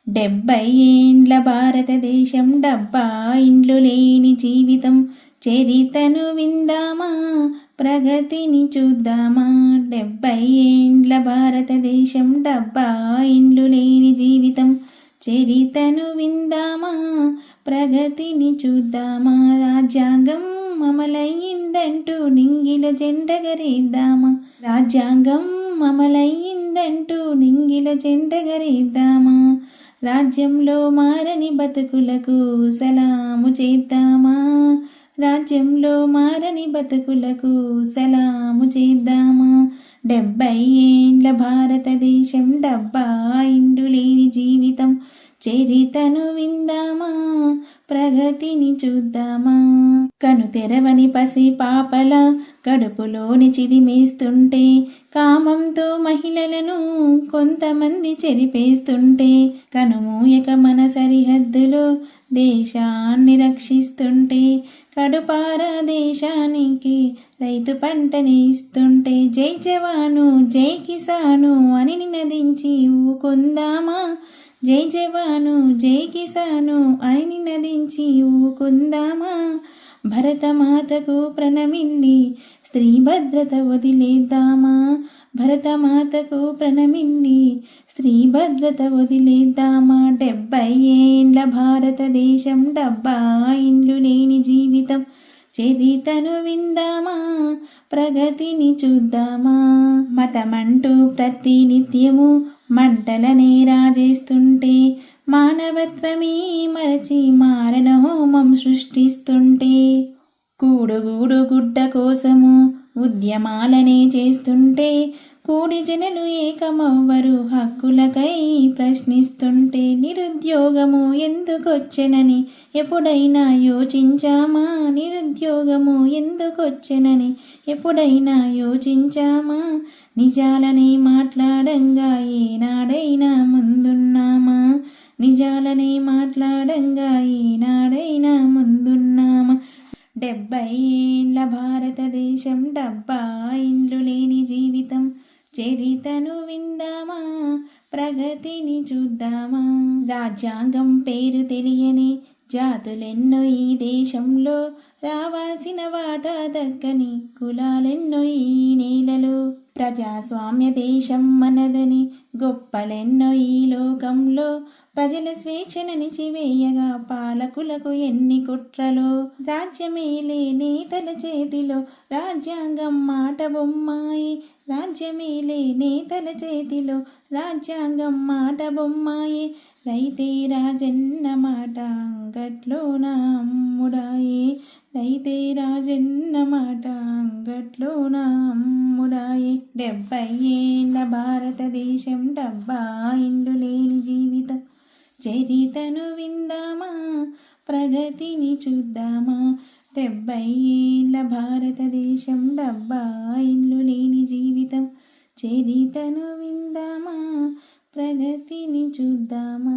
70 ఏండ్ల భారతదేశం, డబ్బా ఇండ్లు లేని జీవితం, చరితను విందామా, ప్రగతిని చూద్దామా. 70 ఏండ్ల భారతదేశం, డబ్బా ఇండ్లు లేని జీవితం, చరితను విందామా, ప్రగతిని చూద్దామా. రాజ్యాంగం అమలయ్యిందంటూ నింగిల జెండగరేద్దామా. రాజ్యాంగం అమలయ్యిందంటూ నింగిల జెండగరేద్దామా. రాజ్యంలో మారని బతుకులకు సలాము చేద్దామా. రాజ్యంలో మారని బతుకులకు సలాము చేద్దామా. 70 ఏండ్ల భారతదేశం, డబ్బా ఇండ్లు లేని జీవితం, చరితను విందామా, ప్రగతిని చూద్దామా. కను తెరవని పసి పాపల కడుపులోని చిదిమేస్తుంటే, కామంతో మహిళలను కొంతమంది చెరిపేస్తుంటే, కనుమూయక మన సరిహద్దులో దేశాన్ని రక్షిస్తుంటే, కడుపారా దేశానికి రైతు పంటని ఇస్తుంటే, జై జవాను జై కిసాను అని నినదించి ఊకుందామా. జై జవాను జై కిసాను అని నినదించి ఊకుందామా. భరతమాతకు ప్రణమిల్లి స్త్రీ భద్రత వదిలేద్దామా. భరతమాతకు ప్రణమిల్లి స్త్రీ భద్రత వదిలేద్దామా. 70 ఏండ్ల భారతదేశం, డబ్బా ఇండ్లు లేని జీవితం, చరితను విందామా, ప్రగతిని చూద్దామా. మతమంటూ ప్రతి నిత్యము మంటలనే రాజేస్తుంటే, మానవత్వమే మరచి మారణ హోమం సృష్టిస్తుంటే, కూడుగూడు గుడ్డ కోసము ఉద్యమాలనే చేస్తుంటే, కూడి జనులు ఏకమవ్వరు హక్కులకై ప్రశ్నిస్తుంటే, నిరుద్యోగము ఎందుకొచ్చెనని ఎప్పుడైనా యోచించామా. నిరుద్యోగము ఎందుకొచ్చెనని ఎప్పుడైనా యోచించామా. నిజాలనే మాట్లాడంగా ఏనాడైనా ముందున్నామా. నిజాలనే మాట్లాడంగా ఏనాడైనా ముందున్నామా. 70 ఏండ్ల భారతదేశం, డబ్బా ఇండ్లు లేని జీవితం, చరితను విందామా, ప్రగతిని చూద్దామా. రాజ్యాంగం పేరు తెలియని జాతులెన్నో ఈ దేశంలో, రావాల్సిన వాటా దక్కని కులాలెన్నో ఈ నేలలో. ప్రజాస్వామ్య దేశం మనదని గొప్పలెన్నో ఈ లోకంలో, ప్రజల స్వేచ్ఛననిచివేయగా పాలకులకు ఎన్ని కుట్రలో. రాజ్యమేలే నేతల చేతిలో రాజ్యాంగం మాట బొమ్మాయి. రాజ్యమేలే నేతల చేతిలో రాజ్యాంగం మాట బొమ్మాయి. రైతే రాజన్న మాట అంగట్లోన అమ్ముడాయే. రైతే రాజన్న మాట అంగట్లోన అమ్ముడాయే. 70 ఏండ్ల భారతదేశం, డబ్బా ఇండ్లు లేని జీవితం, చరితను విందామా, ప్రగతిని చూద్దామా. 70 ఏండ్ల భారతదేశం, డబ్బా ఇండ్లు లేని జీవితం, చరితను విందామా, ప్రగతిని చూద్దామా.